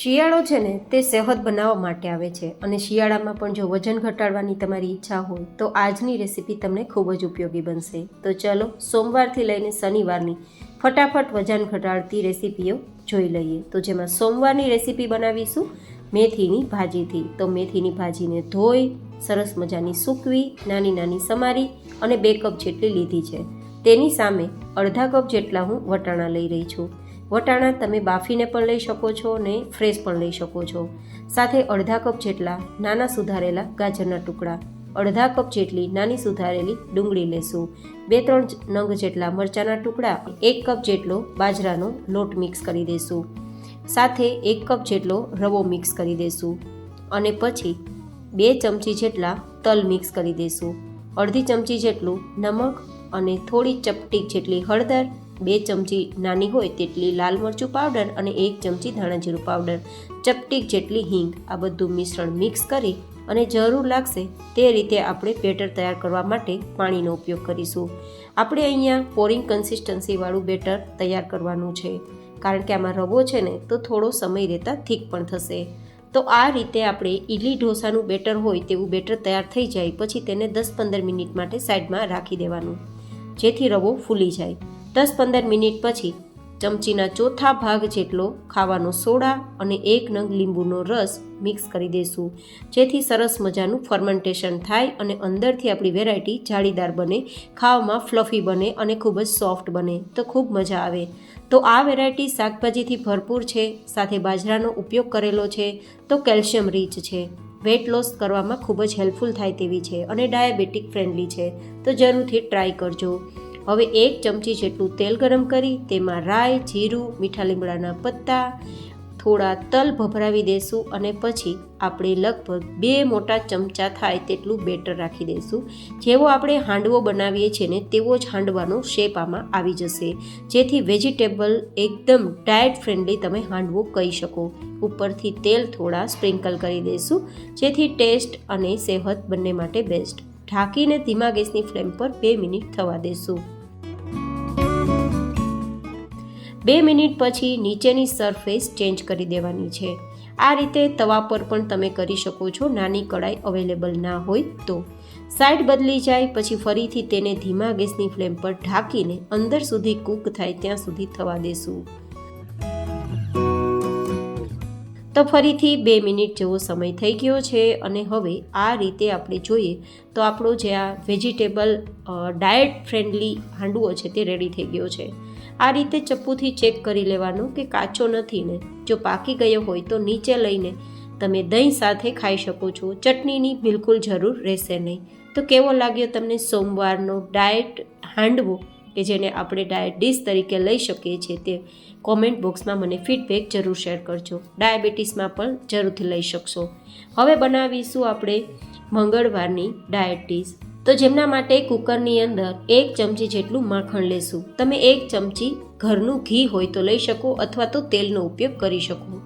શિયાળો છે ને તે સેહત બનાવવા માટે આવે છે અને શિયાળામાં પણ જો વજન ઘટાડવાની તમારી ઈચ્છા હોય તો આજની રેસીપી તમને ખૂબ જ ઉપયોગી બનશે. તો ચલો સોમવારથી લઈને શનિવારની ફટાફટ વજન ઘટાડતી રેસીપીઓ જોઈ લઈએ. તો જેમાં સોમવારની રેસીપી બનાવીશું મેથીની ભાજીથી. તો મેથીની ભાજીને ધોઈ સરસ મજાની સૂકવી નાની નાની સમારી અને 2 કપ જેટલી લીધી છે. તેની સામે અડધા કપ જેટલા હું વટાણા લઈ રહી છું. વટાણા તમે બાફીને પણ લઈ શકો છો અને ફ્રેશ પણ લઈ શકો છો. સાથે અડધા કપ જેટલા નાના સુધારેલા ગાજરના ટુકડા, અડધા કપ જેટલી નાની સુધારેલી ડુંગળી લેશું, 2-3 નંગ જેટલા મરચાંના ટુકડા, 1 કપ જેટલો બાજરાનો લોટ મિક્સ કરી દેશું. સાથે 1 કપ જેટલો રવો મિક્સ કરી દેશું અને પછી 2 ચમચી જેટલા તલ મિક્સ કરી દેશું. અડધી ચમચી જેટલું નમક અને થોડી ચપટી જેટલી હળદર, 2 ચમચી નાની હોય તેટલી લાલ મરચું પાવડર અને 1 ચમચી ધાણા જીરું પાવડર, ચપટી જેટલી હિંગ, આ બધું મિશ્રણ મિક્સ કરી અને જરૂર લાગશે તે રીતે આપણે બેટર તૈયાર કરવા માટે પાણીનો ઉપયોગ કરીશું. આપણે અહીંયા પોરિંગ કન્સિસ્ટન્સીવાળું બેટર તૈયાર કરવાનું છે, કારણ કે આમાં રવો છે ને તો થોડો સમય રહેતા થીક પણ થશે. તો આ રીતે આપણે ઇડલી ઢોસાનું બેટર હોય તેવું બેટર તૈયાર થઈ જાય પછી તેને 10-15 મિનિટ માટે સાઈડમાં રાખી દેવાનું, જેથી રવો ફૂલી જાય. 10-15 મિનિટ પછી ચમચીના ચોથા ભાગ જેટલો ખાવાનો સોડા અને 1 નંગ લીંબુનો રસ મિક્સ કરી દઈશું, જેથી સરસ મજાનું ફર્મેન્ટેશન થાય અને અંદરથી આપણી વેરાયટી જાળીદાર બને, ખાવામાં ફ્લફી બને અને ખૂબ જ સોફ્ટ બને, તો ખૂબ મજા આવે. તો આ વેરાયટી શાકભાજીથી ભરપૂર છે, સાથે બાજરાનો ઉપયોગ કરેલો છે, તો કેલ્શિયમ રીચ છે, વેટ લોસ કરવામાં ખૂબ જ હેલ્પફુલ થાય તેવી છે અને ડાયાબિટીક ફ્રેન્ડલી છે. તો જરૂરથી ટ્રાય કરજો. હવે 1 ચમચી જેટલું તેલ ગરમ કરી તેમાં રાઈ, જીરું, મીઠા લીમડાના પત્તા, થોડા તલ ભભરાવી દેશું અને પછી આપણે લગભગ 2 મોટા ચમચા થાય તેટલું બેટર રાખી દઈશું. જેવો આપણે હાંડવો બનાવીએ છીએ ને તેવો જ હાંડવાનો શેપ આમાં આવી જશે, જેથી વેજીટેબલ એકદમ ડાયટ ફ્રેન્ડલી તમે હાંડવો કહી શકો. ઉપરથી તેલ થોડા સ્પ્રિંકલ કરી દઈશું, જેથી ટેસ્ટ અને સેહત બંને માટે બેસ્ટ. ઢાંકીને ધીમા ગેસની ફ્લેમ પર 2 મિનિટ થવા દેશું. 2 મિનિટ પછી નીચેની સરફેસ ચેન્જ કરી દેવાની છે. આ રીતે તવા પર પણ તમે કરી શકો છો, નાની કડાઈ અવેલેબલ ના હોય તો. સાઈડ બદલી જાય પછી ફરીથી તેને ધીમા ગેસની ફ્લેમ પર ઢાંકીને અંદર સુધી કૂક થાય ત્યાં સુધી થવા દેશું. તો ફરીથી 2 મિનિટ જેવો સમય થઈ ગયો છે અને હવે આ રીતે આપણે જોઈએ તો આપણો જે આ વેજીટેબલ ડાયટ ફ્રેન્ડલી હાંડવો છે તે રેડી થઈ ગયો છે. આ રીતે ચપ્પુથી ચેક કરી લેવાનું કે કાચો નથી ને. જો પાકી ગયો હોય તો નીચે લઈને તમે દહીં સાથે ખાઈ શકો છો. ચટણીની બિલકુલ જરૂર રહેશે નહીં. તો કેવો લાગ્યો તમને સોમવારનો ડાયટ હાંડવો, કે જેને આપણે ડાયટ ડીશ તરીકે લઈ શકીએ છીએ, તે કોમેન્ટ બોક્સમાં મને ફીડબેક જરૂર શેર કરજો. ડાયાબિટીસમાં પણ જરૂરથી લઈ શકશો. હવે બનાવીશું આપણે મંગળવારની ડાયટ ડીશ. તો જેમના માટે કુકરની અંદર 1 ચમચી જેટલું માખણ લેશું. તમે 1 ચમચી ઘરનું ઘી હોય તો લઈ શકો અથવા તો તેલનો ઉપયોગ કરી શકો.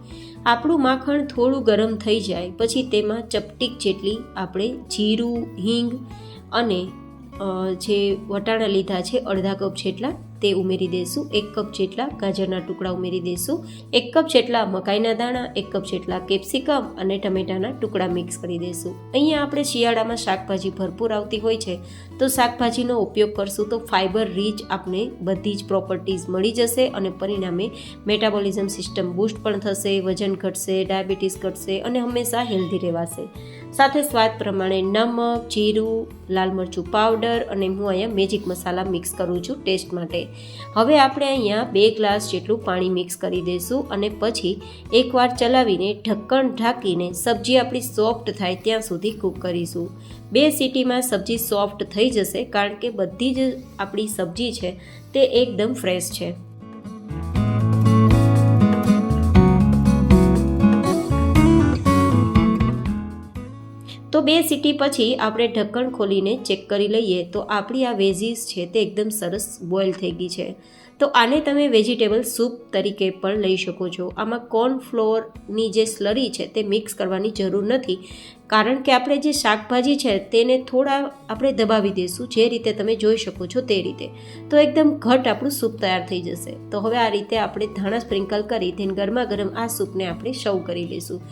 આપણું માખણ થોડું ગરમ થઈ જાય પછી તેમાં ચપટીક જેટલી આપણે જીરું, હિંગ અને જે વટાણા લીધા છે અડધા કપ જેટલા તે ઉમેરી દઈશું. 1 કપ જેટલા ગાજરના ટુકડા ઉમેરી દઈશું. 1 કપ જેટલા મકાઈના દાણા, 1 કપ જેટલા કેપ્સિકમ અને ટમેટાના ટુકડા મિક્સ કરી દઈશું. અહીંયા આપણે શિયાળામાં શાકભાજી ભરપૂર આવતી હોય છે, તો શાકભાજીનો ઉપયોગ કરશું તો ફાઇબર રીચ આપણે બધી જ પ્રોપર્ટીઝ મળી જશે અને પરિણામે મેટાબોલિઝમ સિસ્ટમ બૂસ્ટ પણ થશે, વજન ઘટશે, ડાયાબિટીસ ઘટશે અને હંમેશા હેલ્ધી રહેવાશે. સાથે સ્વાદ પ્રમાણે નમક, જીરું, લાલ મરચું પાવડર અને હું અહીંયા મેજિક મસાલા મિક્સ કરું છું ટેસ્ટ માટે. હવે આપણે અહીંયા 2 ગ્લાસ જેટલું પાણી મિક્સ કરી દઈશું અને પછી એકવાર ચલાવીને ઢક્કણ ઢાંકીને સબ્જી આપણી સોફ્ટ થાય ત્યાં સુધી કૂક કરીશું. 2 સીટીમાં સબ્જી સોફ્ટ થઈ જશે, કારણ કે બધી જ આપણી સબ્જી છે તે એકદમ ફ્રેશ છે. તો 2 સીટી પછી આપણે ઢક્કણ ખોલીને ચેક કરી લઈએ તો આપણી આ વેજીસ છે તે એકદમ સરસ બોઇલ થઈ ગઈ છે. તો આને તમે વેજીટેબલ સૂપ તરીકે પણ લઈ શકો છો. આમાં કોર્નફ્લોરની જે સ્લરી છે તે મિક્સ કરવાની જરૂર નથી, કારણ કે આપણે જે શાકભાજી છે તેને થોડા આપણે દબાવી દઈશું, જે રીતે તમે જોઈ શકો છો તે રીતે. તો એકદમ ઘટ આપણું સૂપ તૈયાર થઈ જશે. તો હવે આ રીતે આપણે ધાણા સ્પ્રિંકલ કરી તેને ગરમા ગરમ આ સૂપને આપણે સર્વ કરી લઈશું.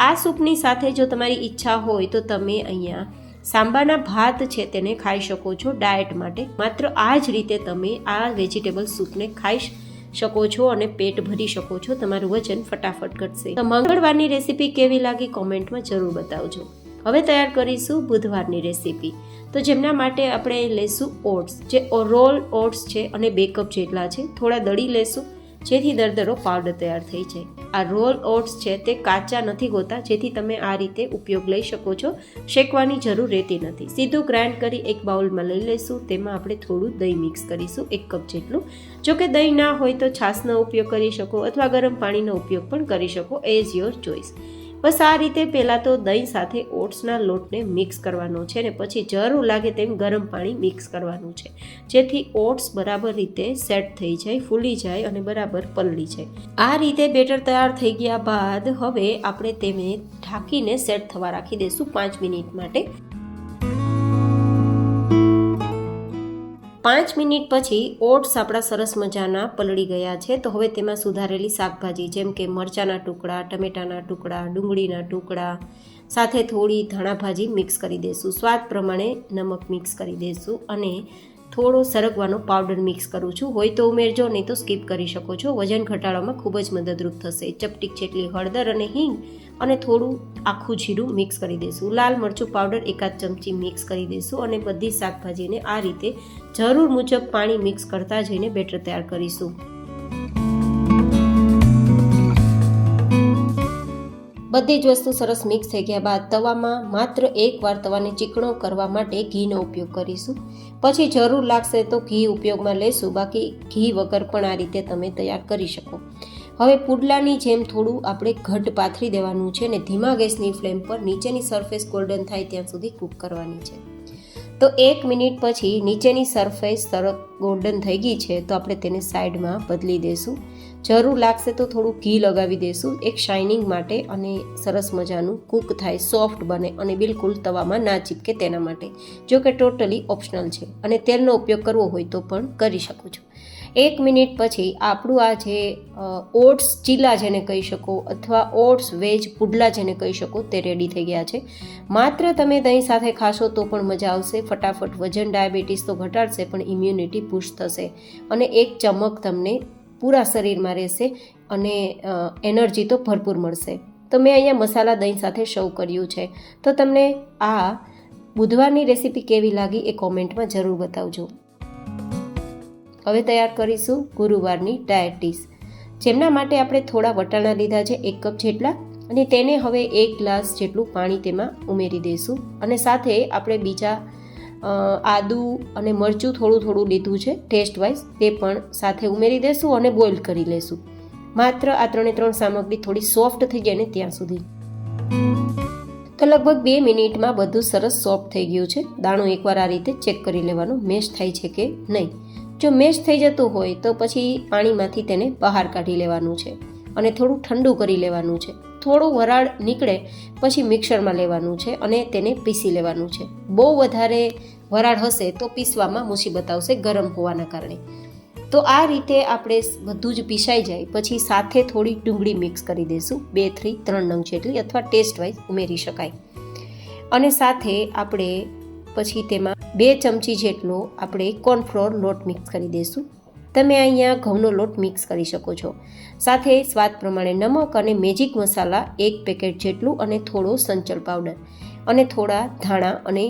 આ સૂપની સાથે જો તમારી ઈચ્છા હોય તો તમે અહીંયા સાંબાના ભાત છે તેને ખાઈ શકો છો ડાયટ માટે. માત્ર આ જ રીતે તમે આ વેજીટેબલ સૂપને ખાઈ શકો છો અને પેટ ભરી શકો છો. તમારું વજન ફટાફટ ઘટશે. તો મંગળવારની રેસીપી કેવી લાગી કોમેન્ટમાં જરૂર બતાવજો. હવે તૈયાર કરીશું બુધવારની રેસીપી. તો જેમના માટે આપણે લેશું ઓટ્સ, જે રોલ ઓટ્સ છે અને 2 કપ જેટલા છે. થોડા દળી લેશું જેથી દરદરો પાવડર તૈયાર થઈ જાય. આ રોલ ઓટ્સ છે તે કાચા નથી હોતા, જેથી તમે આ રીતે ઉપયોગ લઈ શકો છો. શેકવાની જરૂર રહેતી નથી. સીધું ગ્રાઇન્ડ કરી એક બાઉલમાં લઈ લઈશું. તેમાં આપણે થોડું દહીં મિક્સ કરીશું, 1 કપ જેટલું. જો કે દહીં ના હોય તો છાશનો ઉપયોગ કરી શકો અથવા ગરમ પાણીનો ઉપયોગ પણ કરી શકો, એઝ યોર ચોઇસ. બસ આ રીતે પહેલાં તો દહીં સાથે ઓટ્સના લોટને મિક્સ કરવાનો છે ને પછી જરૂર લાગે તેમ ગરમ પાણી મિક્સ કરવાનું છે, જેથી ઓટ્સ બરાબર રીતે સેટ થઈ જાય, ફૂલી જાય અને બરાબર પલળી જાય. આ રીતે બેટર તૈયાર થઈ ગયા બાદ હવે આપણે તેને ઢાંકીને સેટ થવા રાખી દઈશું 5 મિનિટ માટે. 5 મિનિટ પછી ઓટ્સ આપણા સરસ મજાના પલળી ગયા છે. તો હવે તેમાં સુધારેલી શાકભાજી જેમ કે મરચાંના ટુકડા, ટમેટાના ટુકડા, ડુંગળીના ટુકડા સાથે થોડી ધાણા ભાજી મિક્સ કરી દઈશું. સ્વાદ પ્રમાણે નમક મિક્સ કરી દઈશું અને થોડો સરગવાનો પાવડર મિક્સ કરું છું. હોય તો ઉમેરજો, નહીં તો સ્કીપ કરી શકો છો. વજન ઘટાડવામાં ખૂબ જ મદદરૂપ થશે. ચપટીક જેટલી હળદર અને હિંગ અને થોડું આખું જીરું મિક્સ કરી દઈશું. લાલ મરચું પાવડર 1 ચમચી મિક્સ કરી દઈશું અને બધી શાકભાજીને આ રીતે જરૂર મુજબ પાણી મિક્સ કરતા જઈને બેટર તૈયાર કરીશું. બધી જ વસ્તુ સરસ મિક્સ થઈ ગયા બાદ તવામાં માત્ર એકવાર તવાને ચીકણો કરવા માટે ઘીનો ઉપયોગ કરીશું. પછી જરૂર લાગશે તો ઘી ઉપયોગમાં લેશું, બાકી ઘી વગર પણ આ રીતે તમે તૈયાર કરી શકો. હવે પુડલાની જેમ થોડું આપણે ઘટ પાથરી દેવાનું છે ને ધીમા ગેસની ફ્લેમ પર નીચેની સરફેસ ગોલ્ડન થાય ત્યાં સુધી કૂક કરવાની છે. તો 1 મિનિટ પછી નીચેની સરફેસ તરત ગોલ્ડન થઈ ગઈ છે, તો આપણે તેને સાઈડમાં બદલી દઈશું. જરૂર લાગશે તો થોડું ઘી લગાવી દઈશું એક શાઇનિંગ માટે અને સરસ મજાનું કૂક થાય, સોફ્ટ બને અને બિલકુલ તવામાં ના ચીપકે તેના માટે. જો કે ટોટલી ઓપ્શનલ છે અને તેલનો ઉપયોગ કરવો હોય તો પણ કરી શકો છો. 1 મિનિટ પછી આપણું આ જે ઓટ્સ ચીલા જેને કહી શકો અથવા ઓટ્સ વેજ પુડલા જેને કહી શકો તે રેડી થઈ ગયા છે. માત્ર તમે દહીં સાથે ખાશો તો પણ મજા આવશે. ફટાફટ વજન ડાયાબિટીસ તો ઘટાડશે પણ ઇમ્યુનિટી બૂસ્ટ થશે અને એક ચમક તમને પૂરા શરીરમાં રહેશે અને એનર્જી તો ભરપૂર મળશે. તો મેં અહીંયા મસાલા દહીં સાથે સર્વ કર્યું છે. તો તમને આ બુધવારની રેસીપી કેવી લાગી એ કોમેન્ટમાં જરૂર બતાવજો. હવે તૈયાર કરીશું ગુરુવારની ડાયટ ડીશ, જેમના માટે આપણે થોડા વટાણા લીધા છે 1 કપ જેટલા અને તેને હવે 1 ગ્લાસ જેટલું પાણી તેમાં ઉમેરી દઈશું અને સાથે આપણે બીજા આદુ અને મરચું થોડું લીધું છે ટેસ્ટ વાઇઝ, તે પણ સાથે ઉમેરી દઈશું અને બોઇલ કરી લઈશું. માત્ર આ 3 સામગ્રી થોડી સોફ્ટ થઈ જાય ને ત્યાં સુધી. તો લગભગ 2 મિનિટમાં બધું સરસ સોફ્ટ થઈ ગયું છે. દાણો એકવાર આ રીતે ચેક કરી લેવાનો મેશ થાય છે કે નહીં. જો મેશ થઈ જતું હોય તો પછી પાણીમાંથી તેને બહાર કાઢી લેવાનું છે અને થોડું ઠંડુ કરી લેવાનું છે. થોડું વરાળ નીકળે પછી મિક્સરમાં લેવાનું છે અને તેને પીસી લેવાનું છે. બહુ વધારે વરાળ હશે તો પીસવામાં મુસીબત આવશે ગરમ હોવાના કારણે. તો આ રીતે આપણે બધું જ પીસાઈ જાય પછી સાથે થોડી ડુંગળી મિક્સ કરી દઈશું, 3 નંગ જેટલી અથવા ટેસ્ટ વાઇઝ ઉમેરી શકાય. અને સાથે આપણે પછી તેમાં 2 ચમચી જેટલો આપણે કોર્નફ્લોર લોટ મિક્સ કરી દઈશું. તમે અહીંયા ઘઉંનો લોટ મિક્સ કરી શકો છો. સાથે સ્વાદ પ્રમાણે નમક અને મેજિક મસાલા 1 પેકેટ જેટલું અને થોડો સંચળ પાવડર અને થોડા ધાણા અને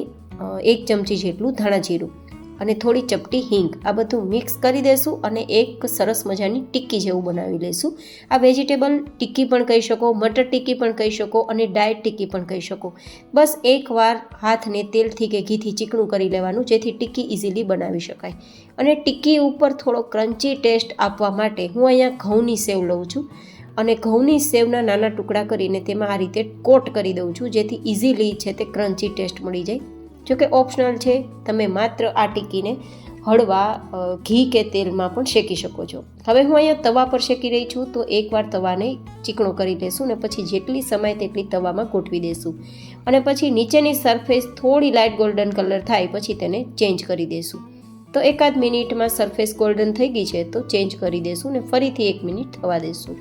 1 ચમચી જેટલું ધાણા જીરું અને થોડી ચપટી હિંગ, આ બધું મિક્સ કરી દઈશું અને એક સરસ મજાની ટિક્કી જેવું બનાવી લઈશું. આ વેજીટેબલ ટિક્કી પણ કહી શકો, મટર ટિક્કી પણ કહી શકો અને ડાયટ ટિક્કી પણ કહી શકો. બસ એકવાર હાથને તેલથી કે ઘીથી ચીકણું કરી લેવાનું જેથી ટિક્કી ઇઝીલી બનાવી શકાય. અને ટિક્કી ઉપર થોડો ક્રન્ચી ટેસ્ટ આપવા માટે હું અહીંયા ઘઉંની સેવ લઉં છું અને ઘઉંની સેવના નાના ટુકડા કરીને તેમાં આ રીતે કોટ કરી દઉં છું જેથી ઇઝીલી છે તે ક્રન્ચી ટેસ્ટ મળી જાય. જોકે ઓપ્શનલ છે, તમે માત્ર આ ટિક્કીને હળવા ઘી કે તેલમાં પણ શેકી શકો છો. હવે હું અહીંયા તવા પર શેકી રહી છું, તો એકવાર તવાને ચીકણો કરી લેશું ને પછી જેટલી સમય તેટલી તવામાં ગોઠવી દેશું અને પછી નીચેની સરફેસ થોડી લાઇટ ગોલ્ડન કલર થાય પછી તેને ચેન્જ કરી દેશું. તો એકાદ મિનિટમાં સરફેસ ગોલ્ડન થઈ ગઈ છે તો ચેન્જ કરી દેશું ને ફરીથી 1 મિનિટ થવા દેશું.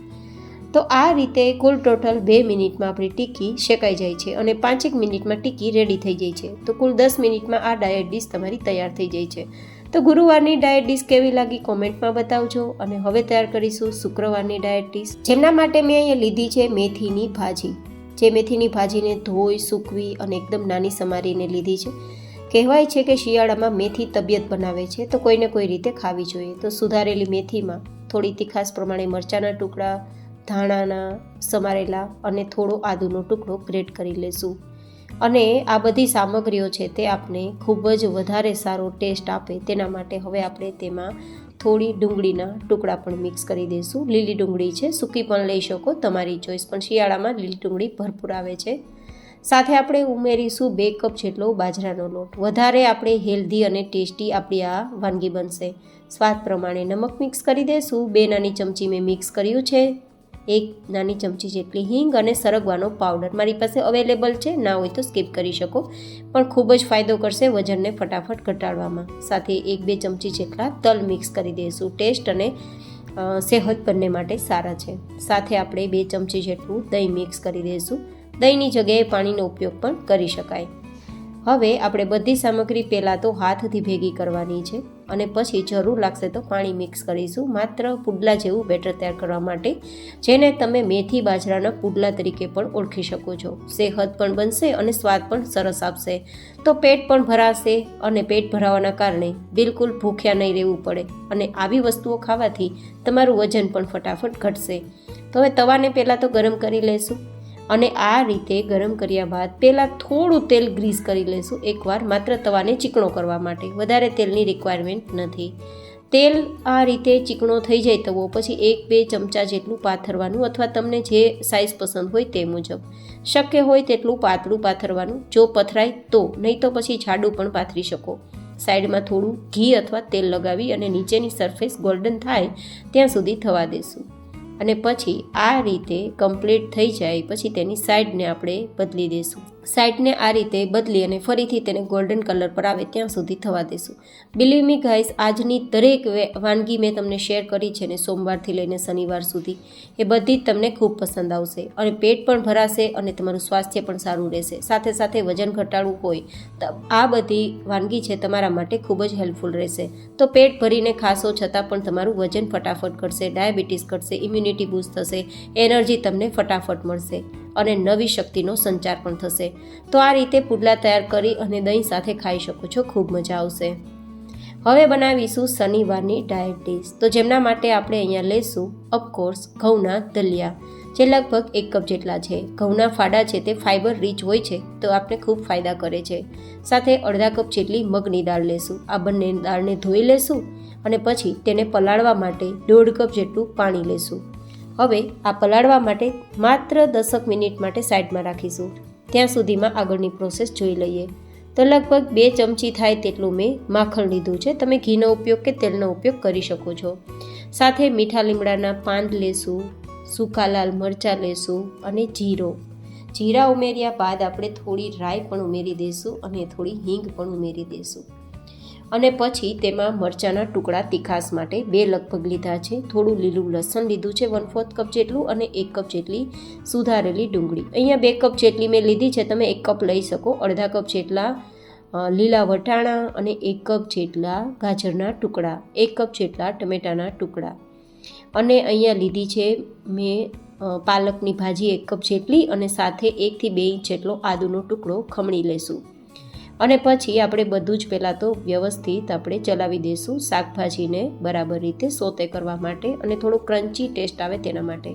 તો આ રીતે કુલ ટોટલ 2 મિનિટમાં આપણી ટીકી શેકાઈ જાય છે અને 5 મિનિટમાં ટીકી રેડી થઈ જાય છે. તો કુલ 10 મિનિટમાં આ ડાયટ ડીશ તમારી તૈયાર થઈ જાય છે. તો ગુરુવારની ડાયટ ડીશ કેવી લાગી કોમેન્ટમાં બતાવજો. અને હવે તૈયાર કરીશું શુક્રવારની ડાયટ ડીશ, જેમના માટે મેં અહીંયા લીધી છે મેથીની ભાજી. જે મેથીની ભાજીને ધોઈ સૂકવી અને એકદમ નાની સમારીને લીધી છે. કહેવાય છે કે શિયાળામાં મેથી તબિયત બનાવે છે, તો કોઈને કોઈ રીતે ખાવી જોઈએ. તો સુધારેલી મેથીમાં થોડી તીખાસ પ્રમાણે મરચાંના ટુકડા, ધાણાના સમારેલા અને થોડો આદુનો ટુકડો ગ્રેટ કરી લેશું. અને આ બધી સામગ્રીઓ છે તે આપને ખૂબ જ વધારે સારો ટેસ્ટ આપે તેના માટે હવે આપણે તેમાં થોડી ડુંગળીના ટુકડા પણ મિક્સ કરી દઈશું. લીલી ડુંગળી છે, સૂકી પણ લઈ શકો, તમારી ચોઈસ, પણ શિયાળામાં લીલી ડુંગળી ભરપૂર આવે છે. સાથે આપણે ઉમેરીશું 2 કપ જેટલો બાજરાનો લોટ. વધારે આપણે હેલ્ધી અને ટેસ્ટી આપણી આ વાનગી બનશે. સ્વાદ પ્રમાણે નમક મિક્સ કરી દઈશું. 2 નાની ચમચી મેં મિક્સ કર્યું છે. 1 નાની ચમચી જેટલી હિંગ અને સરગવાનો પાવડર મારી પાસે અવેલેબલ છે, ના હોય તો સ્કીપ કરી શકો, પણ ખૂબ જ ફાયદો કરશે વજનને ફટાફટ ઘટાડવામાં. સાથે 1-2 ચમચી જેટલા તલ મિક્સ કરી દઈશું. ટેસ્ટ અને સેહત બંને માટે સારા છે. સાથે આપણે 2 ચમચી જેટલું દહીં મિક્સ કરી દઈશું. દહીંની જગ્યાએ પાણીનો ઉપયોગ પણ કરી શકાય. હવે આપણે બધી સામગ્રી પહેલાં તો હાથથી ભેગી કરવાની છે અને પછી જરૂર લાગશે તો પાણી મિક્સ કરીશું, માત્ર પુડલા જેવું બેટર તૈયાર કરવા માટે, જેને તમે મેથી બાજરાના પુડલા તરીકે પણ ઓળખી શકો છો. સેહત પણ બનશે અને સ્વાદ પણ સરસ આપશે. તો પેટ પણ ભરાશે અને પેટ ભરાવાના કારણે બિલકુલ ભૂખ્યા નહીં રહેવું પડે અને આવી વસ્તુઓ ખાવાથી તમારું વજન પણ ફટાફટ ઘટશે. તો હવે તવાને પહેલાં તો ગરમ કરી લેશું અને આ રીતે ગરમ કર્યા બાદ પહેલાં થોડું તેલ ગ્રીસ કરી લેશું એકવાર, માત્ર તવાને ચીકણો કરવા માટે. વધારે તેલની રિક્વાયરમેન્ટ નથી. તેલ આ રીતે ચીકણો થઈ જાય તવો પછી 1-2 ચમચા જેટલું પાથરવાનું, અથવા તમને જે સાઇઝ પસંદ હોય તે મુજબ. શક્ય હોય તેટલું પાતળું પાથરવાનું, જો પથરાય તો, નહીં તો પછી જાડું પણ પાથરી શકો. સાઈડમાં થોડું ઘી અથવા તેલ લગાવી અને નીચેની સરફેસ ગોલ્ડન થાય ત્યાં સુધી થવા દેશું. અને પછી આ રીતે કમ્પ્લીટ થઈ જાય પછી તેની સાઈડને આપણે બદલી દઈશું. સાઈડને આ રીતે બદલી અને ફરીથી તેને ગોલ્ડન કલર પર આવે ત્યાં સુધી થવા દઈશું. બિલીવ મી ગાઈસ, આજની દરેક વાનગી મેં તમને શેર કરી છે ને સોમવારથી લઈને શનિવાર સુધી, એ બધી જ તમને ખૂબ પસંદ આવશે અને પેટ પણ ભરાશે અને તમારું સ્વાસ્થ્ય પણ સારું રહેશે. સાથે સાથે વજન ઘટાડવું હોય તો આ બધી વાનગી છે તમારા માટે ખૂબ જ હેલ્પફુલ રહેશે. તો પેટ ભરીને ખાશો છતાં પણ તમારું વજન ફટાફટ ઘટશે, ડાયાબિટીસ ઘટશે, ઇમ્યુનિટી બૂસ્ટ થશે, એનર્જી તમને ફટાફટ મળશે અને નવી શક્તિનો સંચાર પણ થશે. તો આ રીતે પુડલા તૈયાર કરી અને દહીં સાથે ખાઈ શકો છો, ખૂબ મજા આવશે. હવે બનાવીશું શનિવારની ડાયટ ડીશ. તો જેમના માટે આપણે અહીંયા લેશું ઓફકોર્સ ઘઉંના દલિયા, જે લગભગ 1 કપ જેટલા છે. ઘઉંના ફાડા છે તે ફાઇબર રીચ હોય છે તો આપણે ખૂબ ફાયદા કરે છે. સાથે અડધા કપ જેટલી મગની દાળ લેશું. આ બંને દાળને ધોઈ લેશું અને પછી તેને પલાળવા માટે 1.5 કપ જેટલું પાણી લેશું. હવે આ પલાળવા માટે માત્ર 10 મિનિટ માટે સાઈડમાં રાખીશું. ત્યાં સુધીમાં આગળની પ્રોસેસ જોઈ લઈએ. તો લગભગ 2 ચમચી થાય તેટલું મેં માખણ લીધું છે. તમે ઘીનો ઉપયોગ કે તેલનો ઉપયોગ કરી શકો છો. સાથે મીઠા લીમડાના પાન લેશું, સૂકા લાલ મરચાં લેશું અને જીરા ઉમેર્યા બાદ આપણે થોડી રાઈ પણ ઉમેરી દઈશું અને થોડી હિંગ પણ ઉમેરી દઈશું. અને પછી તેમાં મરચાંના ટુકડા તીખાસ માટે 2 લગભગ લીધા છે. થોડું લીલું લસણ લીધું છે 1/4 કપ જેટલું અને 1 કપ જેટલી સુધારેલી ડુંગળી. અહીંયા 2 કપ જેટલી મેં લીધી છે, તમે 1 કપ લઈ શકો. અડધા કપ જેટલા લીલા વટાણા અને 1 કપ જેટલા ગાજરના ટુકડા, 1 કપ જેટલા ટમેટાના ટુકડા અને અહીંયા લીધી છે મેં પાલકની ભાજી 1 કપ જેટલી અને સાથે 1 થી 2 ઇંચ જેટલો આદુનો ટુકડો ખમણી લેશું. અને પછી આપણે બધું જ પહેલાં તો વ્યવસ્થિત આપણે ચલાવી દઈશું શાકભાજીને બરાબર રીતે સોતે કરવા માટે અને થોડું ક્રન્ચી ટેસ્ટ આવે તેના માટે.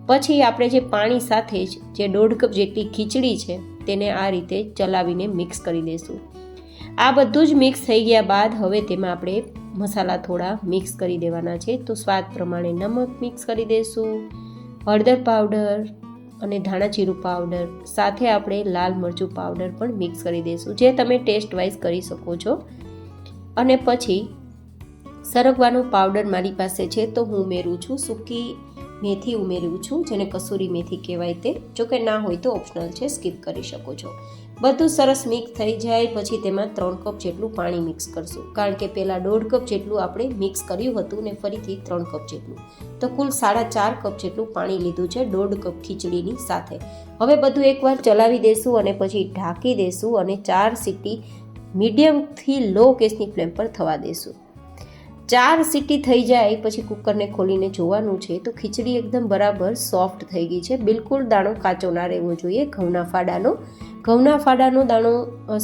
પછી આપણે જે પાણી સાથે જ જે 1.5 કપ જેટલી ખીચડી છે તેને આ રીતે ચલાવીને મિક્સ કરી દઈશું. આ બધું જ મિક્સ થઈ ગયા બાદ હવે તેમાં આપણે મસાલા થોડા મિક્સ કરી દેવાના છે. તો સ્વાદ પ્રમાણે નમક મિક્સ કરી દઈશું, હળદર પાવડર અને ધાણા જીરું પાવડર, સાથે આપણે લાલ મરચું પાવડર પણ મિક્સ કરી દઈશું, જે તમે ટેસ્ટ વાઇઝ કરી શકો છો. અને પછી સરગવાનો પાવડર મારી પાસે છે તો હું ઉમેરું છું સૂકી મેથી ઉમેરું છું, જેને કસૂરી મેથી કહેવાય તે. જો કે ના હોય તો ઓપ્શનલ છે, સ્કીપ કરી શકો છો. બધું સરસ મિક્સ થઈ જાય પછી તેમાં 3 કપ જેટલું પાણી મિક્સ કરશું, કારણ કે પહેલાં 1.5 કપ જેટલું આપણે મિક્સ કર્યું હતું ને ફરીથી 3 કપ જેટલું, તો કુલ 4.5 કપ જેટલું પાણી લીધું છે 1.5 કપ ખીચડીની સાથે. હવે બધું એકવાર ચલાવી દેશું અને પછી ઢાંકી દેશું અને 4 સીટી મીડિયમથી લો ગેસની ફ્લેમ પર થવા દેશું. 4 સીટી થઈ જાય પછી કુકરને ખોલીને જોવાનું છે તો ખીચડી એકદમ બરાબર સોફ્ટ થઈ ગઈ છે. બિલકુલ દાણો કાચો ના રહેવો જોઈએ. ઘઉંના ફાડાનો દાણો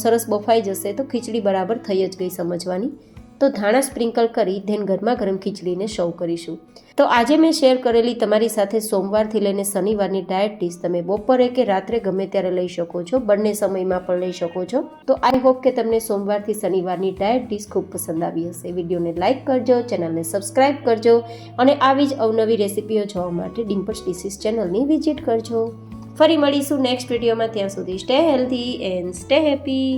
સરસ બફાઈ જશે તો ખીચડી બરાબર થઈ જ ગઈ સમજવાની. તો ધાણા સ્પ્રિંકલ કરી ધેન ગરમા ગરમ ખીચડીને સર્વ કરીશું. તો આજે મેં શેર કરેલી તમારી સાથે સોમવારથી લઈને શનિવારની ડાયટ ડીશ તમે બપોરે કે રાત્રે ગમે ત્યારે લઈ શકો છો, બંને સમયમાં પણ લઈ શકો છો. તો આઈ હોપ કે તમને સોમવારથી શનિવારની ડાયટ ડીશ ખૂબ પસંદ આવી હશે. વિડીયોને લાઇક કરજો, ચેનલને સબસ્ક્રાઇબ કરજો અને આવી જ અવનવી રેસિપીઓ જોવા માટે ડિમ્પલ્સ ડિશિસ ચેનલની વિઝિટ કરજો. ફરી મળીશું નેક્સ્ટ વિડીયોમાં. ત્યાં સુધી stay healthy and stay happy.